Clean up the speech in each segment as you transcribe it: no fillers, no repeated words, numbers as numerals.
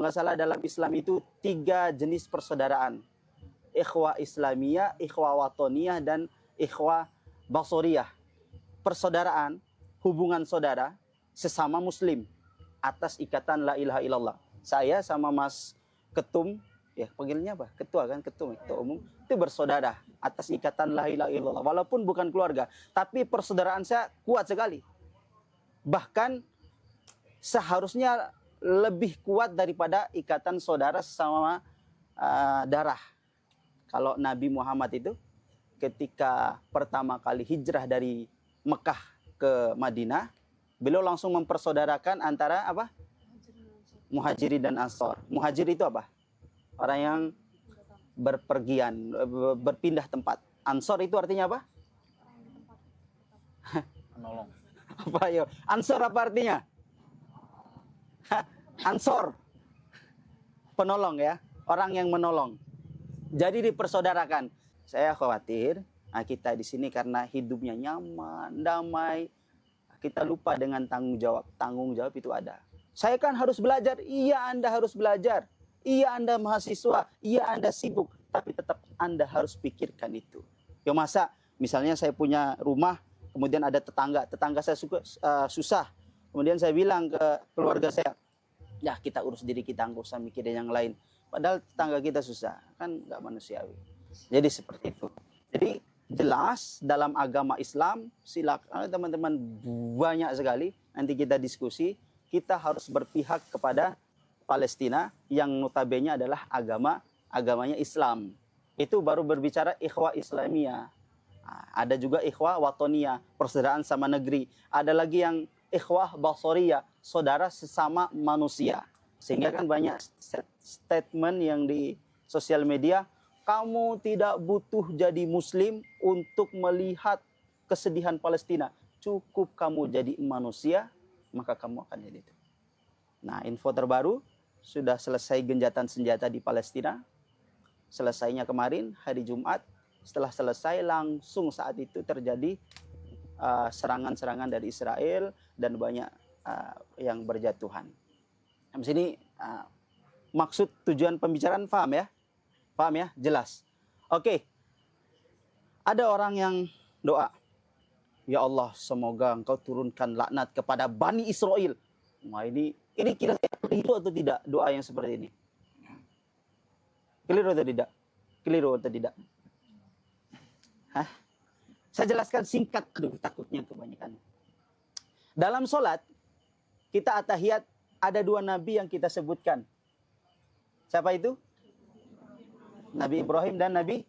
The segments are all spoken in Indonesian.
nggak salah dalam Islam itu 3 jenis persaudaraan. Ikhwah Islamiyah, ikhwah Watoniyah, dan ikhwah Basoriyah. Persaudaraan, hubungan saudara sesama muslim atas ikatan la ilaha illallah. Saya sama Mas Ketum, ya panggilnya apa? Ketua kan, ketua umum, itu bersaudara atas ikatan la ilaha illallah. Walaupun bukan keluarga, tapi persaudaraan saya kuat sekali. Bahkan seharusnya lebih kuat daripada ikatan saudara sesama darah. Kalau Nabi Muhammad itu ketika pertama kali hijrah dari Mekah ke Madinah, beliau langsung mempersaudarakan antara apa? Muhajirin dan Ansor. Muhajir itu apa? Orang yang berpergian, berpindah tempat. Ansor itu artinya apa? Menolong. Apa yo? Ansor apa artinya? Ansor. Penolong ya, orang yang menolong. Jadi dipersaudarakan. Saya khawatir kita di sini karena hidupnya nyaman, damai, kita lupa dengan tanggung jawab. Tanggung jawab itu ada. Saya kan harus belajar. Iya, Anda harus belajar. Iya, Anda mahasiswa. Iya, Anda sibuk. Tapi tetap Anda harus pikirkan itu. Ya masa, misalnya saya punya rumah, kemudian ada tetangga saya susah. Kemudian saya bilang ke keluarga saya, ya kita urus diri kita, nggak usah mikirin yang lain. Padahal tetangga kita susah, kan nggak manusiawi. Jadi seperti itu. Jadi jelas dalam agama Islam, silakan teman-teman, banyak sekali. Nanti kita diskusi, kita harus berpihak kepada Palestina yang notabene adalah agamanya Islam. Itu baru berbicara ikhwah Islamiyah. Ada juga ikhwah Watoniyah, persaudaraan sama negeri. Ada lagi yang ikhwah Basoriyah, saudara sesama manusia. Sehingga kan banyak statement yang di sosial media, kamu tidak butuh jadi muslim untuk melihat kesedihan Palestina. Cukup kamu jadi manusia, maka kamu akan jadi itu. Nah, info terbaru, sudah selesai genjatan senjata di Palestina. Selesainya kemarin, hari Jumat. Setelah selesai, langsung saat itu terjadi serangan-serangan dari Israel dan banyak yang berjatuhan. Di sini maksud tujuan pembicaraan paham ya? Paham ya? Jelas. Oke. Ada orang yang doa, ya Allah, semoga Engkau turunkan laknat kepada Bani Israel. Wah, ini kira-kira keliru atau tidak doa yang seperti ini? Keliru atau tidak? Keliru atau tidak? Hah? Saya jelaskan singkat, aduh takutnya kebanyakan. Dalam sholat, kita atahiyat, ada 2 nabi yang kita sebutkan. Siapa itu? Nabi Ibrahim dan Nabi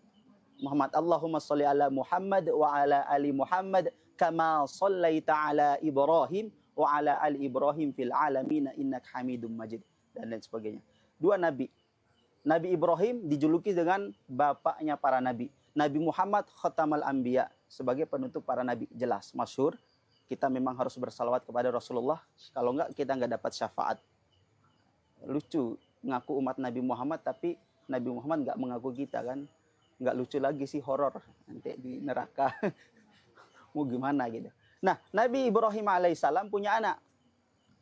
Muhammad. Allahumma sholli ala Muhammad wa ala ali Muhammad kama shallaita ala Ibrahim wa ala ali Ibrahim fil alamin innaka Hamidum Majid, dan lain sebagainya. 2 nabi. Nabi Ibrahim dijuluki dengan bapaknya para nabi. Nabi Muhammad khatamal anbiya, sebagai penutup para nabi. Jelas, masyhur. Kita memang harus bersalawat kepada Rasulullah. Kalau enggak, kita enggak dapat syafaat. Lucu, ngaku umat Nabi Muhammad, tapi Nabi Muhammad enggak mengaku kita kan. Enggak lucu lagi sih, horor. Nanti di neraka. Mau gimana gitu. Nah, Nabi Ibrahim alaihissalam punya anak.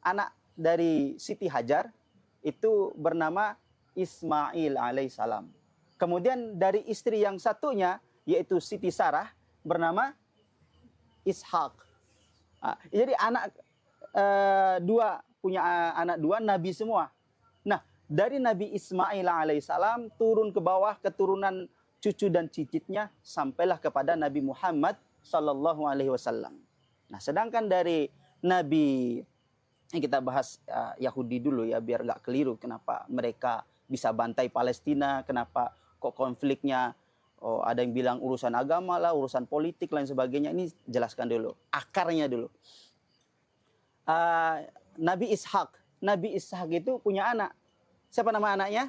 Anak dari Siti Hajar itu bernama Ismail alaihissalam. Kemudian dari istri yang satunya, yaitu Siti Sarah, bernama Ishak. Jadi anak 2, punya anak 2, nabi semua. Nah, dari Nabi Ismail alaihissalam turun ke bawah keturunan cucu dan cicitnya sampailah kepada Nabi Muhammad sallallahu alaihi wasallam. Nah, sedangkan dari Nabi, ini kita bahas Yahudi dulu ya biar nggak keliru kenapa mereka bisa bantai Palestina, kenapa kok konfliknya ada yang bilang urusan agama lah, urusan politik lain sebagainya. Ini jelaskan dulu akarnya dulu. Nabi Ishak itu punya anak. Siapa nama anaknya?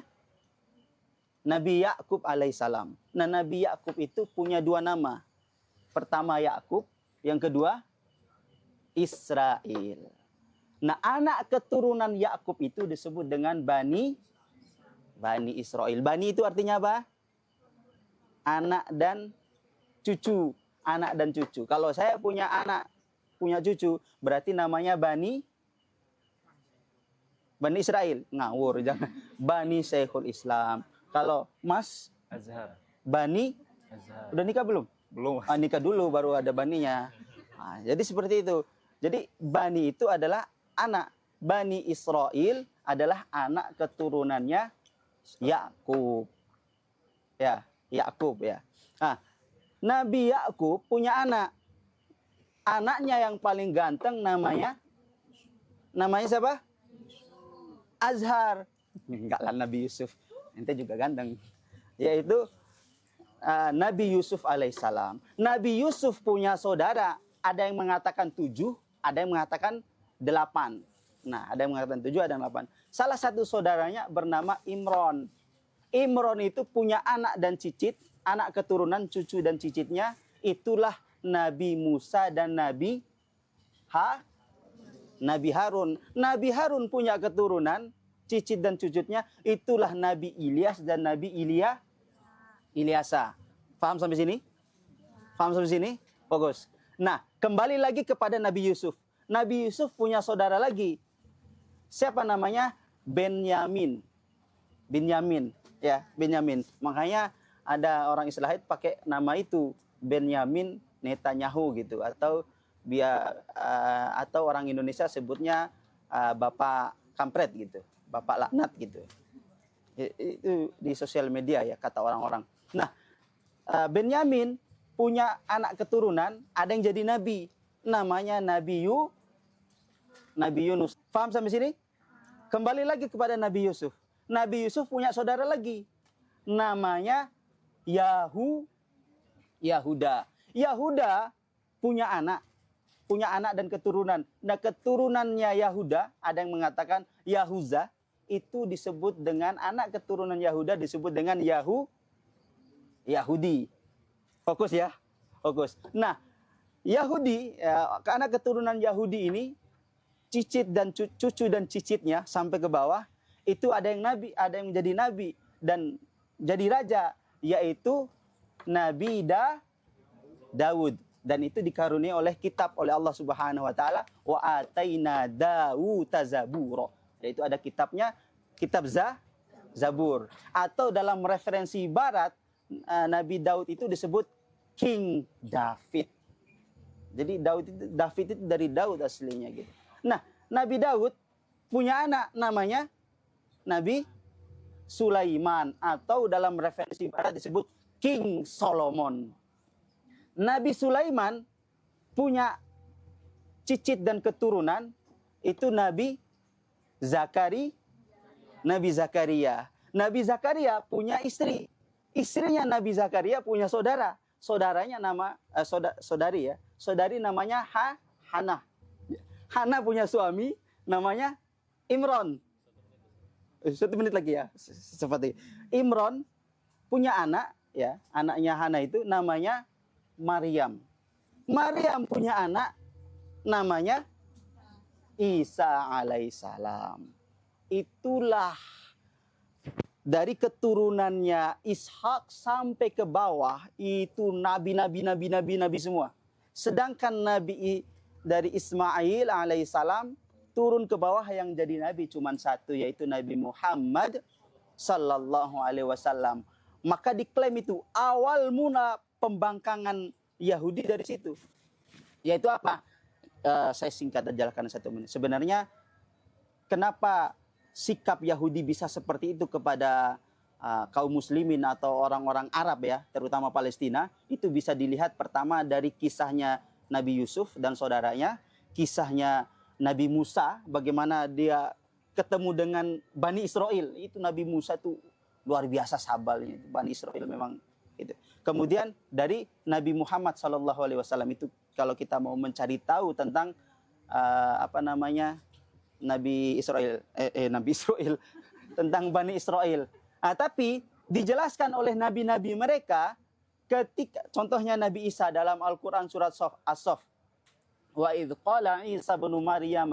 Nabi Yakub alaihissalam. Nah, Nabi Yakub itu punya 2 nama. Pertama Yakub, yang kedua Israel. Nah, anak keturunan Yakub itu disebut dengan Bani Israel. Bani itu artinya apa? Anak dan cucu. Anak dan cucu. Kalau saya punya anak, punya cucu, berarti namanya Bani Bani Israel, ngawur jangan. Bani Syekhul Islam. Kalau Mas Azhar. Bani Azhar. udah nikah belum? Belum. Nikah dulu baru ada baninya. Jadi seperti itu. Jadi Bani itu adalah anak. Bani Israel adalah anak keturunannya Yakub. Ya, Yakub ya. Nabi Yakub punya anak. Anaknya yang paling ganteng namanya siapa? Azhar. Enggak lah, Nabi Yusuf. Ente juga ganteng. Yaitu Nabi Yusuf alaihissalam. Nabi Yusuf punya saudara. Ada yang mengatakan 7, ada yang mengatakan 8. Nah, ada yang mengatakan 7, ada yang 8. Salah satu saudaranya bernama Imron. Imron itu punya anak dan cicit. Anak keturunan, cucu dan cicitnya. Itulah Nabi Musa dan Nabi Harun. Nabi Harun punya keturunan, cicit dan cucunya. Itulah Nabi Ilyas dan Nabi Ilyasa. Paham sampai sini? Paham sampai sini? Bagus. Nah, kembali lagi kepada Nabi Yusuf. Nabi Yusuf punya saudara lagi. Siapa namanya? Benyamin. Ya, Benyamin. Makanya ada orang Israel pakai nama itu, Benyamin Netanyahu gitu, atau atau orang Indonesia sebutnya Bapak Kampret gitu, Bapak Laknat gitu. Itu di sosial media ya kata orang-orang. Nah, Benyamin punya anak keturunan, ada yang jadi nabi, namanya Nabi Yunus. Paham sampai sini? Kembali lagi kepada Nabi Yusuf. Nabi Yusuf punya saudara lagi, namanya Yahuda. Yahuda punya anak dan keturunan. Nah, keturunannya Yahuda, ada yang mengatakan Yahuza, itu disebut dengan anak keturunan Yahuda disebut dengan Yahudi. Fokus ya, fokus. Nah, Yahudi, karena keturunan Yahudi ini, cicit dan cucu dan cicitnya sampai ke bawah, itu ada yang nabi, ada yang menjadi nabi dan jadi raja, yaitu Nabi Daud. Dan itu dikaruniai oleh kitab oleh Allah Subhanahu wa taala, wa ataina Dauda zabura. Yaitu ada kitabnya, kitab Zabur. Atau dalam referensi barat, Nabi Daud itu disebut King David. Jadi David itu dari Daud aslinya gitu. Nah, Nabi Daud punya anak namanya Nabi Sulaiman, atau dalam referensi barat disebut King Solomon. Nabi Sulaiman punya cicit dan keturunan, itu Nabi Zakaria. Nabi Zakaria punya istri. Istrinya Nabi Zakaria punya saudara. Saudaranya saudari ya. Saudari namanya Hana. Hana punya suami namanya Imron. 1 menit lagi ya. Seperti Imron punya anak ya, anaknya Hana itu namanya Maryam. Maryam punya anak namanya Isa alaihissalam. Itulah dari keturunannya Ishak sampai ke bawah itu nabi semua. Sedangkan nabi dari Ismail alaihissalam turun ke bawah yang jadi nabi cuma satu, yaitu Nabi Muhammad sallallahu alaihi wasallam. Maka diklaim itu awal mula pembangkangan Yahudi dari situ. Yaitu apa? Saya singkat aja karena 1 menit. Sebenarnya kenapa sikap Yahudi bisa seperti itu kepada kaum muslimin atau orang-orang Arab ya, terutama Palestina, itu bisa dilihat pertama dari kisahnya Nabi Yusuf dan saudaranya, kisahnya Nabi Musa, bagaimana dia ketemu dengan Bani Israel. Itu Nabi Musa tuh luar biasa sabarnya. Bani Israel memang itu. Kemudian dari Nabi Muhammad SAW itu, kalau kita mau mencari tahu tentang Nabi Israel tentang Bani Israel. Tapi dijelaskan oleh nabi-nabi mereka ketika contohnya Nabi Isa dalam Al-Qur'an surat As-Saff. Wa idz qala Isa bin Maryam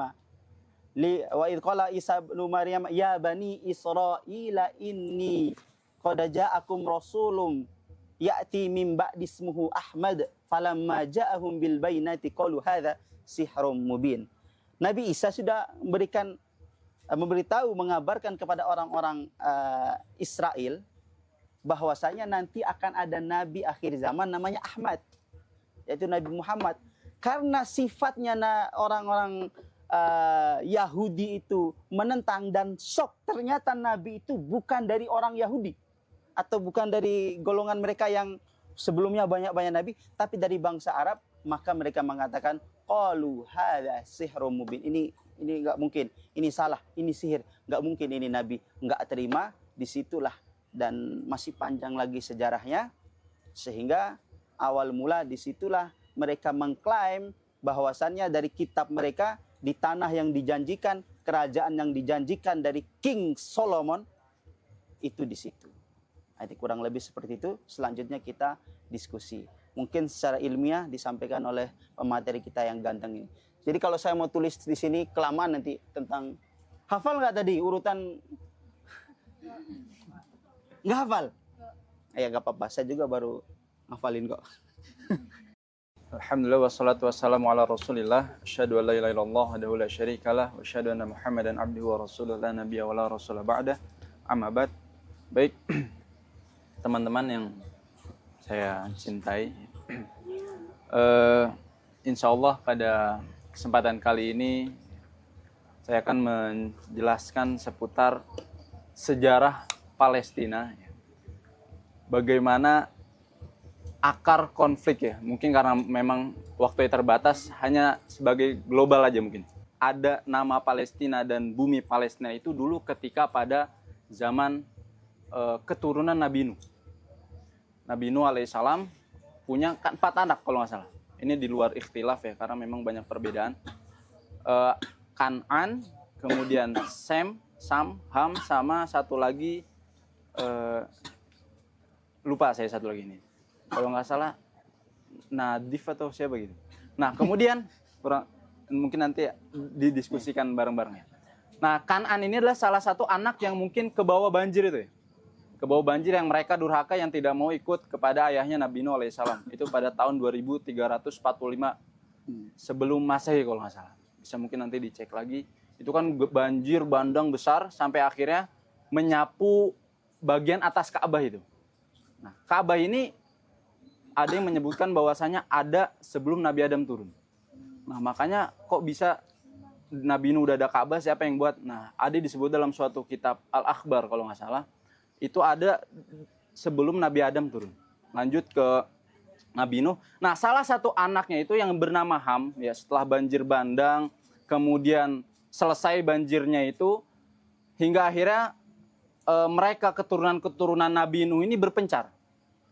ya bani Israila inni qad ja'akum rasulun ya'ti min ba'di ismuhu Ahmad falamma ja'ahum bil bayyinati qalu hadza sihrun mubin. Nabi Isa sudah memberikan memberitahu, mengabarkan kepada orang-orang Israel bahwasanya nanti akan ada nabi akhir zaman namanya Ahmad, yaitu Nabi Muhammad. Karena sifatnya orang-orang Yahudi itu menentang dan shock, ternyata nabi itu bukan dari orang Yahudi atau bukan dari golongan mereka yang sebelumnya banyak-banyak nabi, tapi dari bangsa Arab. Maka mereka mengatakan, qalu hadza sihrun mubin. Ini enggak mungkin, ini salah, ini sihir, enggak mungkin ini nabi. Enggak terima. Disitulah, dan masih panjang lagi sejarahnya, sehingga awal mula disitulah mereka mengklaim bahwasannya dari kitab mereka, di tanah yang dijanjikan, kerajaan yang dijanjikan dari King Solomon, itu di situ. Jadi kurang lebih seperti itu. Selanjutnya kita diskusi. Mungkin secara ilmiah disampaikan oleh pemateri kita yang ganteng ini. Jadi kalau saya mau tulis di sini kelamaan nanti tentang, hafal nggak tadi urutan? Nggak hafal? Ya nggak apa-apa, saya juga baru hafalin kok. Alhamdulillah wassalatu wassalamu ala Rasulillah. Asyhadu an la ilaha illallah wahdahu la syarikalah wa asyhadu anna Muhammadan abduhu wa rasuluhu la nabiyya wa la rasula ba'da. Amma ba'd. Baik, teman-teman yang saya cintai, insya Allah pada kesempatan kali ini saya akan menjelaskan seputar sejarah Palestina, bagaimana akar konflik ya. Mungkin karena memang waktunya terbatas, hanya sebagai global aja mungkin. Ada nama Palestina dan bumi Palestina itu dulu ketika pada zaman keturunan Nabi Nuh. Nabi Nuh alaihissalam punya 4 anak kalau nggak salah. Ini di luar ikhtilaf ya, karena memang banyak perbedaan. Kan'an, kemudian Sem, Sam, Ham, sama satu lagi, lupa saya satu lagi ini. Kalau nggak salah, Nadif atau siapa gitu. Nah kemudian, mungkin nanti didiskusikan bareng-bareng ya. Nah Kan'an ini adalah salah satu anak yang mungkin ke bawah banjir itu ya. Ke bawah banjir, yang mereka durhaka, yang tidak mau ikut kepada ayahnya Nabi Nuh alaihissalam. Itu pada tahun 2345 sebelum Masehi kalau nggak salah. Bisa mungkin nanti dicek lagi. Itu kan banjir bandang besar sampai akhirnya menyapu bagian atas Ka'bah itu. Nah, Ka'bah ini ada yang menyebutkan bahwasanya ada sebelum Nabi Adam turun. Nah, makanya kok bisa Nabi Nuh udah ada Ka'bah, siapa yang buat? Nah, ada disebut dalam suatu kitab Al-Akhbar kalau nggak salah. Itu ada sebelum Nabi Adam turun. Lanjut ke Nabi Nuh. Nah, salah satu anaknya itu yang bernama Ham, ya, setelah banjir bandang, kemudian selesai banjirnya itu, hingga akhirnya mereka keturunan-keturunan Nabi Nuh ini berpencar.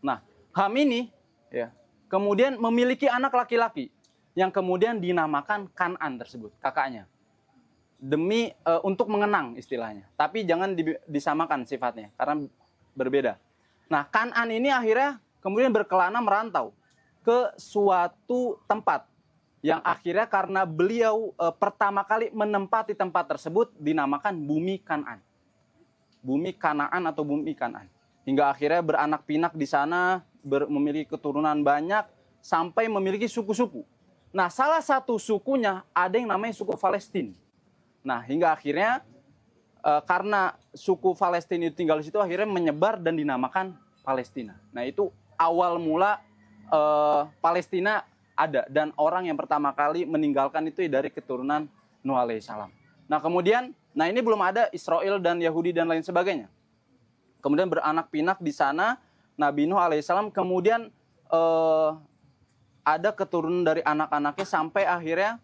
Nah, Ham ini ya, kemudian memiliki anak laki-laki yang kemudian dinamakan Kan'an tersebut, kakaknya. Demi untuk mengenang istilahnya. Tapi jangan disamakan sifatnya karena berbeda. Nah, Kan'an ini akhirnya kemudian berkelana merantau ke suatu tempat yang akhirnya karena beliau pertama kali menempati tempat tersebut dinamakan bumi Kan'an. Bumi Kanaan atau bumi Kan'an. Hingga akhirnya beranak pinak di sana, memiliki keturunan banyak sampai memiliki suku-suku. Nah, salah satu sukunya ada yang namanya suku Palestina. Nah, hingga akhirnya karena suku Palestina itu tinggal di situ, akhirnya menyebar dan dinamakan Palestina. Nah, itu awal mula Palestina ada, dan orang yang pertama kali meninggalkan itu dari keturunan Nuh alaihissalam. Nah, kemudian, nah ini belum ada Israel dan Yahudi dan lain sebagainya. Kemudian beranak pinak di sana Nabi Nuh alaihissalam, kemudian ada keturunan dari anak-anaknya sampai akhirnya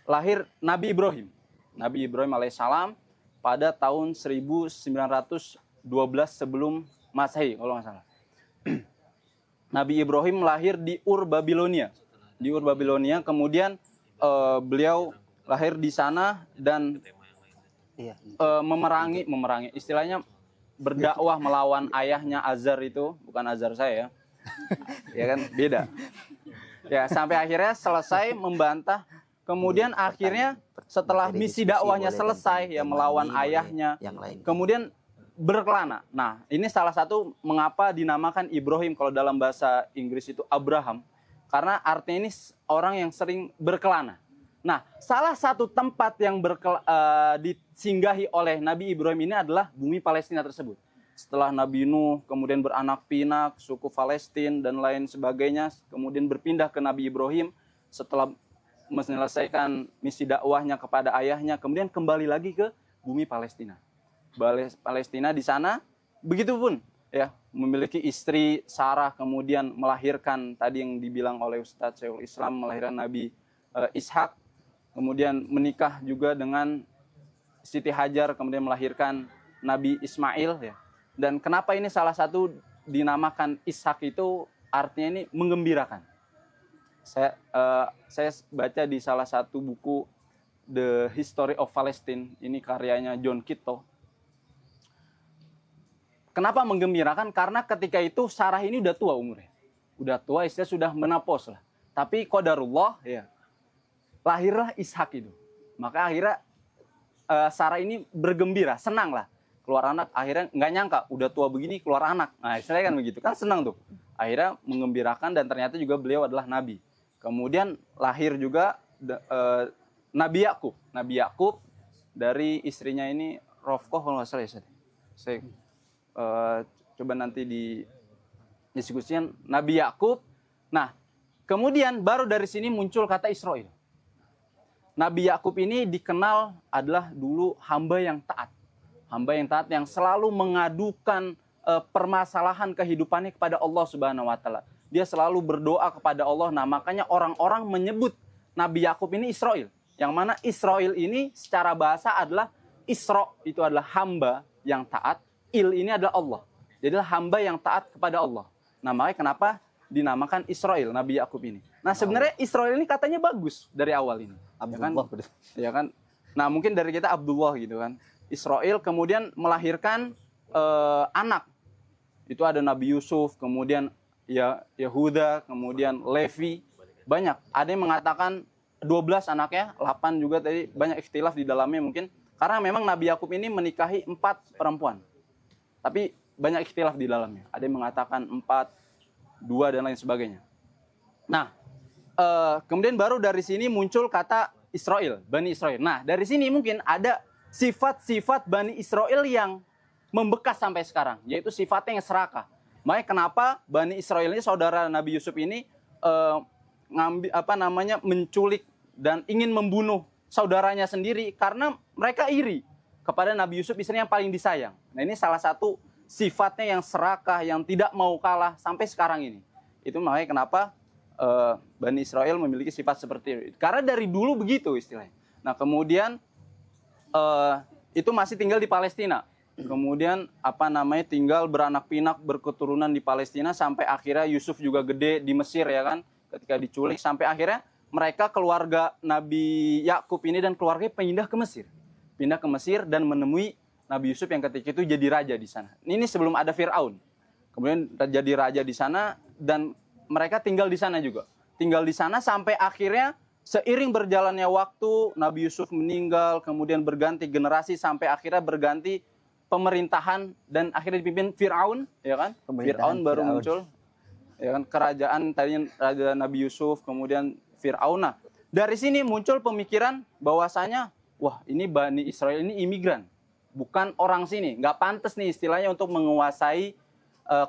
lahir Nabi Ibrahim. Nabi Ibrahim alaihissalam pada tahun 1912 sebelum Masehi kalau nggak salah. Nabi Ibrahim lahir di Ur Babilonia. Di Ur Babilonia, kemudian beliau lahir di sana dan memerangi istilahnya berdakwah melawan ayahnya Azar itu, bukan Azar saya ya. Ya kan, beda. Ya, sampai akhirnya selesai membantah. Kemudian akhirnya setelah misi dakwahnya selesai ya melawan ayahnya, kemudian berkelana. Nah, ini salah satu mengapa dinamakan Ibrahim kalau dalam bahasa Inggris itu Abraham, karena artinya ini orang yang sering berkelana. Nah, salah satu tempat yang disinggahi oleh Nabi Ibrahim ini adalah bumi Palestina tersebut. Setelah Nabi Nuh kemudian beranak pinak, suku Palestina dan lain sebagainya, kemudian berpindah ke Nabi Ibrahim setelah menyelesaikan misi dakwahnya kepada ayahnya, kemudian kembali lagi ke bumi Palestina. Palestina di sana, begitupun ya, memiliki istri Sarah, kemudian melahirkan tadi yang dibilang oleh Ustadz Syekhul Islam, melahirkan Nabi Ishak, kemudian menikah juga dengan Siti Hajar, kemudian melahirkan Nabi Ismail ya. Dan kenapa ini salah satu dinamakan Ishak itu artinya ini menggembirakan. Saya baca di salah satu buku The History of Palestine, ini karyanya John Kitto. Kenapa menggembirakan? Karena ketika itu Sarah ini udah tua umurnya. Udah tua, istrinya sudah menopause lah. Tapi qadarullah ya, lahirlah Ishak itu. Maka akhirnya Sarah ini bergembira, senang lah. Keluar anak, akhirnya nggak nyangka, udah tua begini keluar anak. Nah istilahnya kan begitu, kan senang tuh. Akhirnya menggembirakan dan ternyata juga beliau adalah Nabi. Kemudian lahir juga Nabi Yakub. Nabi Yakub dari istrinya ini Rofkoh kalau nggak salah ya. Saya coba nanti diskusikan Nabi Yakub. Nah, kemudian baru dari sini muncul kata Israel. Nabi Yakub ini dikenal adalah dulu hamba yang taat. Hamba yang taat yang selalu mengadukan permasalahan kehidupannya kepada Allah Subhanahu wa taala. Dia selalu berdoa kepada Allah. Nah, makanya orang-orang menyebut Nabi Yakub ini Israel. Yang mana Israel ini secara bahasa adalah Isra, itu adalah hamba yang taat. Il ini adalah Allah. Jadi adalah hamba yang taat kepada Allah. Nah, makanya kenapa dinamakan Israel, Nabi Yakub ini. Nah, sebenarnya Israel ini katanya bagus dari awal ini. Abdullah. Ya kan? Nah, mungkin dari kita Abdullah gitu kan. Israel kemudian melahirkan anak. Itu ada Nabi Yusuf, kemudian ya Yehuda, kemudian Levi, banyak. Ada yang mengatakan 12 anaknya, 8 juga tadi, banyak ikhtilaf di dalamnya mungkin. Karena memang Nabi Yakub ini menikahi 4 perempuan. Tapi banyak ikhtilaf di dalamnya. Ada yang mengatakan 4, 2 dan lain sebagainya. Nah, kemudian baru dari sini muncul kata Israel, Bani Israel. Nah, dari sini mungkin ada sifat-sifat Bani Israel yang membekas sampai sekarang, yaitu sifatnya yang serakah. Makanya kenapa Bani Israel ini, saudara Nabi Yusuf ini menculik dan ingin membunuh saudaranya sendiri karena mereka iri kepada Nabi Yusuf, istrinya yang paling disayang. Nah, ini salah satu sifatnya yang serakah, yang tidak mau kalah sampai sekarang ini. Itu makanya kenapa Bani Israel memiliki sifat seperti itu. Karena dari dulu begitu istilahnya. Nah, kemudian itu masih tinggal di Palestina. Kemudian tinggal beranak pinak, berketurunan di Palestina sampai akhirnya Yusuf juga gede di Mesir ya kan, ketika diculik sampai akhirnya mereka keluarga Nabi Yakub ini dan keluarganya pindah ke Mesir. Pindah ke Mesir dan menemui Nabi Yusuf yang ketika itu jadi raja di sana. Ini sebelum ada Firaun. Kemudian jadi raja di sana dan mereka tinggal di sana juga. Tinggal di sana sampai akhirnya seiring berjalannya waktu Nabi Yusuf meninggal, kemudian berganti generasi sampai akhirnya berganti pemerintahan dan akhirnya dipimpin Firaun, ya kan? Firaun baru muncul, ya kan? Kerajaan tadinya raja Nabi Yusuf, kemudian Firaun. Nah, dari sini muncul pemikiran bahwasanya, wah ini Bani Israel ini imigran, bukan orang sini, nggak pantas nih istilahnya untuk menguasai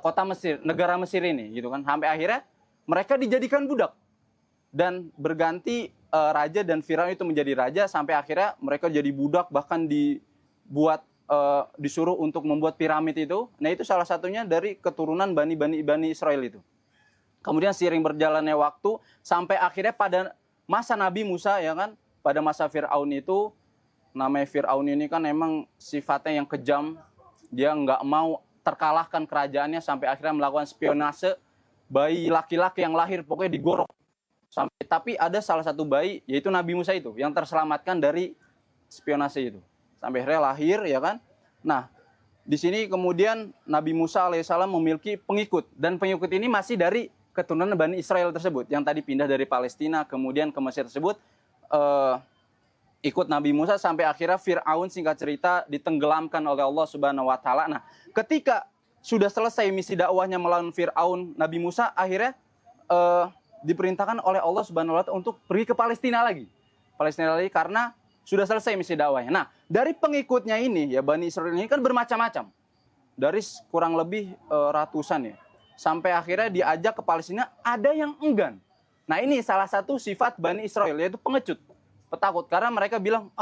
kota Mesir, negara Mesir ini, gitu kan? Sampai akhirnya mereka dijadikan budak dan berganti raja dan Firaun itu menjadi raja sampai akhirnya mereka jadi budak, bahkan disuruh untuk membuat piramid itu. Nah, itu salah satunya dari keturunan Bani Israel itu. Kemudian seiring berjalannya waktu sampai akhirnya pada masa Nabi Musa ya kan, pada masa Firaun itu, namanya Firaun ini kan emang sifatnya yang kejam. Dia nggak mau terkalahkan kerajaannya sampai akhirnya melakukan spionase bayi laki-laki yang lahir pokoknya digorok. Tapi ada salah satu bayi yaitu Nabi Musa itu yang terselamatkan dari spionase itu. Sampai akhirnya lahir ya kan. Nah, di sini kemudian Nabi Musa alaihissalam memiliki pengikut dan pengikut ini masih dari keturunan Bani Israel tersebut yang tadi pindah dari Palestina kemudian ke Mesir tersebut, ikut Nabi Musa sampai akhirnya Firaun singkat cerita ditenggelamkan oleh Allah Subhanahu wa taala. Nah, ketika sudah selesai misi dakwahnya melawan Firaun, Nabi Musa akhirnya diperintahkan oleh Allah Subhanahu wa taala untuk pergi ke Palestina lagi. Palestina lagi karena sudah selesai misi dakwahnya. Nah, dari pengikutnya ini ya Bani Israil ini kan bermacam-macam. Dari kurang lebih ratusan ya. Sampai akhirnya diajak ke Palestina, ada yang enggan. Nah, ini salah satu sifat Bani Israil, yaitu pengecut, petakut. Karena mereka bilang,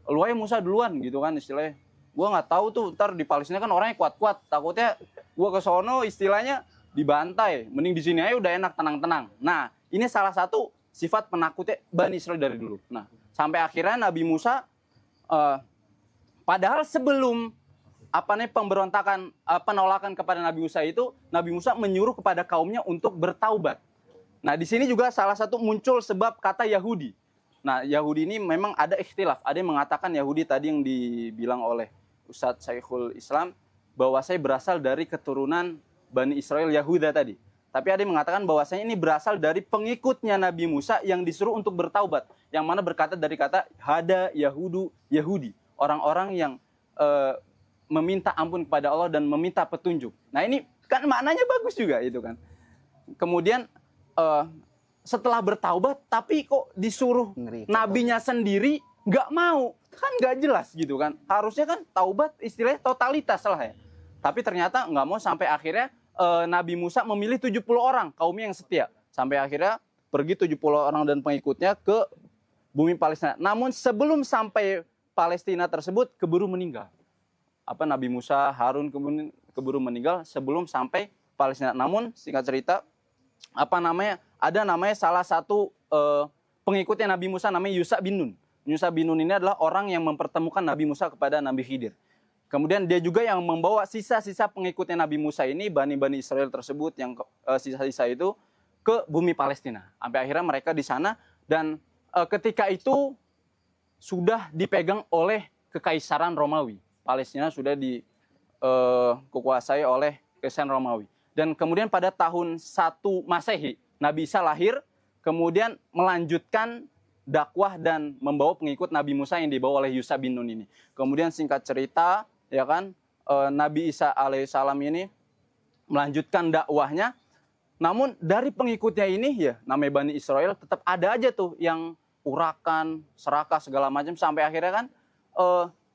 lu aja Musa duluan gitu kan istilahnya. Gua nggak tahu tuh, ntar di Palestina kan orangnya kuat-kuat. Takutnya gua ke sono istilahnya dibantai. Mending di sini aja udah enak, tenang-tenang. Nah, ini salah satu sifat penakutnya Bani Israil dari dulu. Nah, sampai akhirnya Nabi Musa, padahal sebelum pemberontakan, penolakan kepada Nabi Musa itu, Nabi Musa menyuruh kepada kaumnya untuk bertaubat. Nah, di sini juga salah satu muncul sebab kata Yahudi. Nah, Yahudi ini memang ada ikhtilaf. Ada yang mengatakan Yahudi tadi yang dibilang oleh Ustadz Syekhul Islam, bahwa saya berasal dari keturunan Bani Israil Yahuda tadi. Tapi ada yang mengatakan bahwasanya ini berasal dari pengikutnya Nabi Musa yang disuruh untuk bertaubat. Yang mana berkata dari kata hada Yahudu Yahudi. Orang-orang yang meminta ampun kepada Allah dan meminta petunjuk. Nah, ini kan maknanya bagus juga itu kan. Kemudian setelah bertaubat, tapi kok disuruh nabinya sendiri nggak mau, kan nggak jelas gitu kan. Harusnya kan taubat istilahnya totalitas lah ya. Tapi ternyata nggak mau, sampai akhirnya Nabi Musa memilih 70 orang kaumnya yang setia. Sampai akhirnya pergi 70 orang dan pengikutnya ke bumi Palestina. Namun sebelum sampai Palestina tersebut keburu meninggal. Nabi Musa, Harun keburu meninggal sebelum sampai Palestina. Namun singkat cerita, ada namanya salah satu pengikutnya Nabi Musa namanya Yusha bin Nun. Yusha bin Nun ini adalah orang yang mempertemukan Nabi Musa kepada Nabi Khidir. Kemudian dia juga yang membawa sisa-sisa pengikutnya Nabi Musa ini, Bani Israel tersebut, yang sisa-sisa itu ke bumi Palestina. Sampai akhirnya mereka di sana, dan ketika itu sudah dipegang oleh Kekaisaran Romawi. Palestina sudah dikuasai oleh Kekaisaran Romawi. Dan kemudian pada tahun 1 Masehi, Nabi Isa lahir, kemudian melanjutkan dakwah dan membawa pengikut Nabi Musa yang dibawa oleh Yusha bin Nun ini. Kemudian singkat cerita, ya kan, Nabi Isa alaihissalam ini melanjutkan dakwahnya. Namun dari pengikutnya ini ya, namanya Bani Israil, tetap ada aja tuh yang urakan, serakah segala macam, sampai akhirnya kan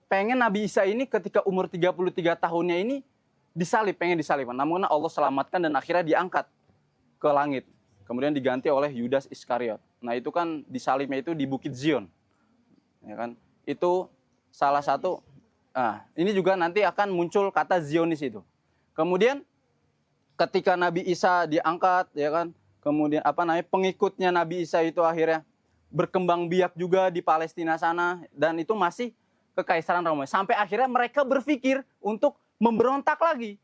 pengen Nabi Isa ini ketika umur 33 tahunnya ini disalib, pengen disalib. Namun Allah selamatkan dan akhirnya diangkat ke langit. Kemudian diganti oleh Yudas Iskariot. Nah, itu kan disalibnya itu di Bukit Zion. Ya kan? Itu salah satu. Nah, ini juga nanti akan muncul kata Zionis itu. Kemudian ketika Nabi Isa diangkat, ya kan? Kemudian pengikutnya Nabi Isa itu akhirnya berkembang biak juga di Palestina sana, dan itu masih Kekaisaran Romawi. Sampai akhirnya mereka berpikir untuk memberontak lagi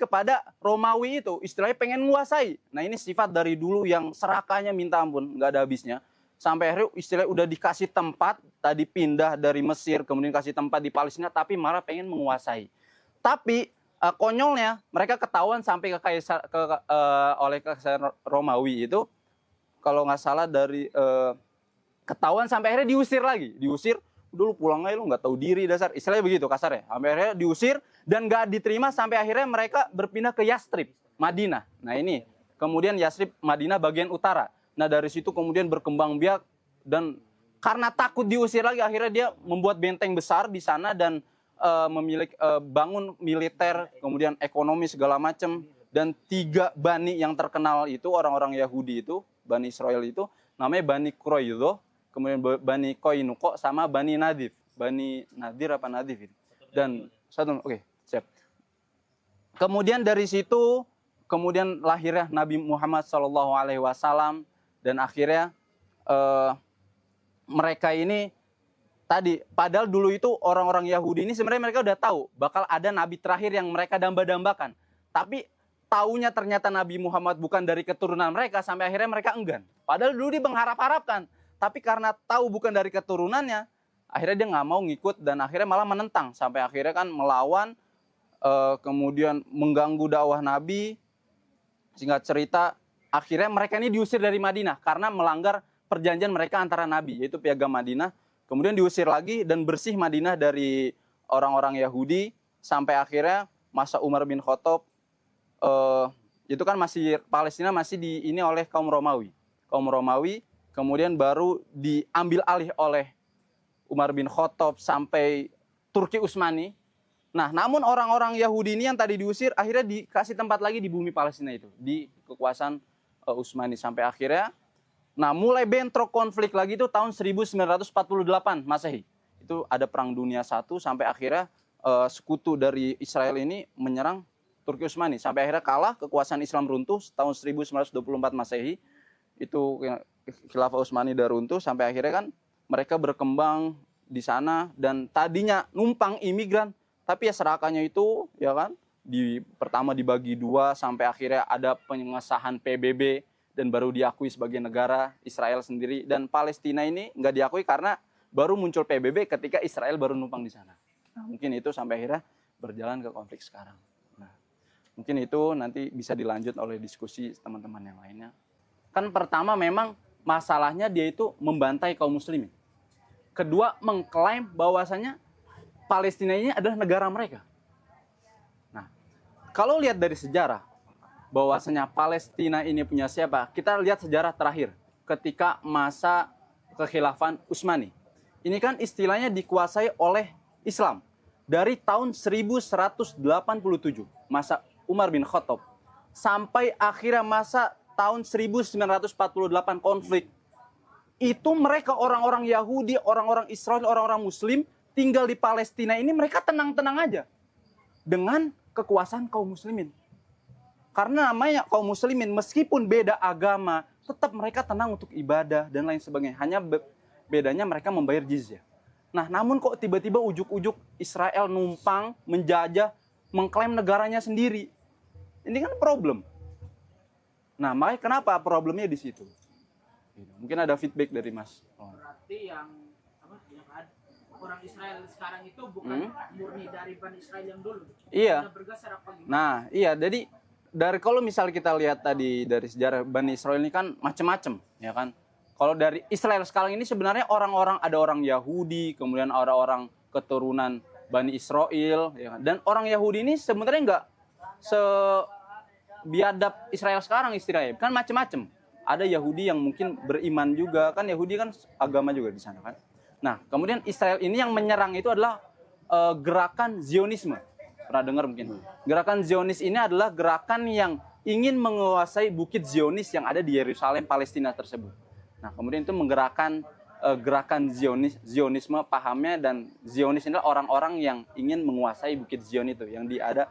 kepada Romawi itu, istilahnya pengen menguasai. Nah, ini sifat dari dulu yang serakahnya minta ampun, nggak ada habisnya. Sampai akhirnya istilahnya udah dikasih tempat, tadi pindah dari Mesir, kemudian kasih tempat di Palestina, tapi malah pengen menguasai. Tapi konyolnya mereka ketahuan sampai oleh Kekaisaran Romawi itu, kalau nggak salah dari ketahuan sampai akhirnya diusir. Dulu pulang aja, lu nggak tahu diri dasar, istilahnya begitu kasar ya. Sampai akhirnya diusir dan nggak diterima, sampai akhirnya mereka berpindah ke Yastrib, Madinah. Nah, ini kemudian Yastrib, Madinah bagian utara. Nah, dari situ kemudian berkembang biak, dan karena takut diusir lagi, akhirnya dia membuat benteng besar di sana dan memiliki bangun militer, kemudian ekonomi segala macam. Dan 3 bani yang terkenal itu, orang-orang Yahudi itu, Bani Israel itu, namanya Bani Quraidah, kemudian Bani Koinuko, sama Bani Nadif. Bani Nadir apa Nadif itu. Dan oke, siap. Kemudian dari situ, kemudian lahirnya Nabi Muhammad SAW, dan akhirnya mereka ini tadi, padahal dulu itu orang-orang Yahudi ini sebenarnya mereka udah tahu bakal ada nabi terakhir yang mereka damba-dambakan. Tapi taunya ternyata Nabi Muhammad bukan dari keturunan mereka, sampai akhirnya mereka enggan. Padahal dulu dia mengharap-harapkan. Tapi karena tahu bukan dari keturunannya, akhirnya dia nggak mau ngikut, dan akhirnya malah menentang. Sampai akhirnya kan melawan, kemudian mengganggu dakwah Nabi. Singkat cerita, akhirnya mereka ini diusir dari Madinah karena melanggar perjanjian mereka antara Nabi, yaitu Piagam Madinah. Kemudian diusir lagi dan bersih Madinah dari orang-orang Yahudi. Sampai akhirnya masa Umar bin Khattab, itu kan masih Palestina masih ini oleh kaum Romawi. Kaum Romawi kemudian baru diambil alih oleh Umar bin Khattab sampai Turki Utsmani. Nah, namun orang-orang Yahudi ini yang tadi diusir akhirnya dikasih tempat lagi di bumi Palestina itu, di kekuasaan Utsmani sampai akhirnya. Nah, mulai bentrok konflik lagi itu tahun 1948 Masehi. Itu ada Perang Dunia I sampai akhirnya sekutu dari Israel ini menyerang Turki Utsmani sampai akhirnya kalah, kekuasaan Islam runtuh tahun 1924 Masehi. Itu Khilafah Utsmani udah runtuh sampai akhirnya kan mereka berkembang di sana dan tadinya numpang imigran, tapi ya serakahnya itu ya kan pertama dibagi dua sampai akhirnya ada pengesahan PBB dan baru diakui sebagai negara Israel sendiri, dan Palestina ini nggak diakui karena baru muncul PBB ketika Israel baru numpang di sana. Nah, mungkin itu sampai akhirnya berjalan ke konflik sekarang. Nah, mungkin itu nanti bisa dilanjut oleh diskusi teman-teman yang lainnya. Kan pertama memang masalahnya dia itu membantai kaum muslimin. Kedua, mengklaim bahwasanya Palestina ini adalah negara mereka. Nah, kalau lihat dari sejarah, bahwasanya Palestina ini punya siapa? Kita lihat sejarah terakhir, ketika masa kekhilafan Utsmani. Ini kan istilahnya dikuasai oleh Islam. Dari tahun 1187, masa Umar bin Khattab, sampai akhirnya masa tahun 1948 konflik. Itu mereka orang-orang Yahudi, orang-orang Israel, orang-orang Muslim tinggal di Palestina ini mereka tenang-tenang aja dengan kekuasaan kaum muslimin. Karena namanya kaum muslimin meskipun beda agama, tetap mereka tenang untuk ibadah dan lain sebagainya. Hanya bedanya mereka membayar jizyah. Nah, namun kok tiba-tiba ujuk-ujuk Israel numpang, menjajah, mengklaim negaranya sendiri. Ini kan problem. Nah, makanya kenapa problemnya di situ? Mungkin ada feedback dari Mas. Berarti yang orang Israel sekarang itu bukan murni dari Bani Israel yang dulu. Iya. Bergeser apa gitu. Nah, iya. Jadi dari kalau misal kita lihat tadi dari sejarah Bani Israel ini kan macam-macam, ya kan. Kalau dari Israel sekarang ini sebenarnya orang-orang, ada orang Yahudi, kemudian ada orang keturunan Bani Israel, ya kan. Dan orang Yahudi ini sebenarnya nggak biadab Israel sekarang istilahnya, kan macam-macam. Ada Yahudi yang mungkin beriman juga, kan Yahudi kan agama juga di sana kan. Nah, kemudian Israel ini yang menyerang itu adalah gerakan Zionisme. Pernah dengar mungkin? Gerakan Zionis ini adalah gerakan yang ingin menguasai bukit Zionis yang ada di Yerusalem, Palestina tersebut. Nah, kemudian itu menggerakkan gerakan Zionisme pahamnya, dan Zionis adalah orang-orang yang ingin menguasai bukit Zion itu yang ada